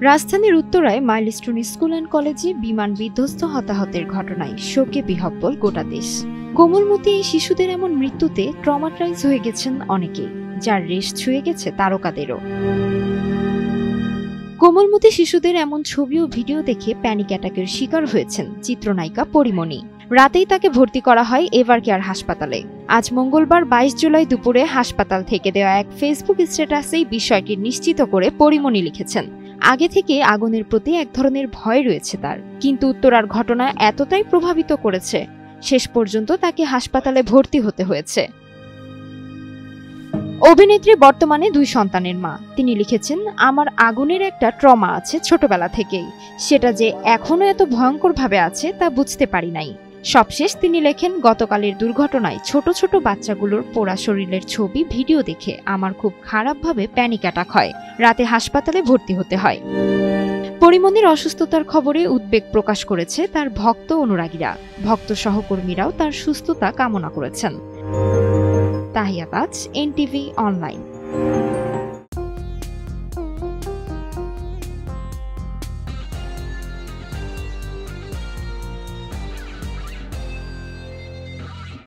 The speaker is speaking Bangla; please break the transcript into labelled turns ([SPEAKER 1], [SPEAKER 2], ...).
[SPEAKER 1] রাজধানীর উত্তরায় মাইলস্টোন স্কুল অ্যান্ড কলেজে বিমান বিধ্বস্ত হতাহতের ঘটনায় শোকে বিহ্বল গোটা দেশ। কোমলমতি এই শিশুদের এমন মৃত্যুতে ট্রমাটাইজ হয়ে গেছেন অনেকেই, যার রেশ ছুঁয়ে গেছে তারকাদেরও। কোমলমতি শিশুদের এমন ছবি ও ভিডিও দেখে প্যানিক অ্যাটাকের শিকার হয়েছেন চিত্রনায়িকা পরিমণি। রাতেই তাকে ভর্তি করা হয় এভারকেয়ার হাসপাতালে। আজ মঙ্গলবার ২২ জুলাই দুপুরে হাসপাতাল থেকে দেওয়া এক ফেসবুক স্ট্যাটাসেই বিষয়টি নিশ্চিত করে পরিমণি লিখেছেন, আগে থেকে আগুনের প্রতি এক ধরনের ভয় রয়েছে তার, কিন্তু উত্তরার ঘটনা এতটাই প্রভাবিত করেছে শেষ পর্যন্ত তাকে হাসপাতালে ভর্তি হতে হয়েছে। অভিনেত্রী বর্তমানে ২ সন্তানের মা। তিনি লিখেছেন, আমার আগুনের একটা ট্রমা আছে ছোটবেলা থেকেই, সেটা যে এখনো এত ভয়ঙ্করভাবে আছে তা বুঝতে পারি নাই। সবশেষ তিনি লেখেন, গতকালের দুর্ঘটনায় ছোট ছোট বাচ্চাগুলোর পোড়া শরীরের ছবি ভিডিও দেখে আমার খুব খারাপভাবে প্যানিক অ্যাটাক হয়, রাতে হাসপাতালে ভর্তি হতে হয়। পরিমণির অসুস্থতার খবরে উদ্বেগ প্রকাশ করেছে তার ভক্ত অনুরাগীরা। ভক্ত সহকর্মীরাও তার সুস্থতা কামনা করেছেন। তাহিয়া তাজ, NTV অনলাইন।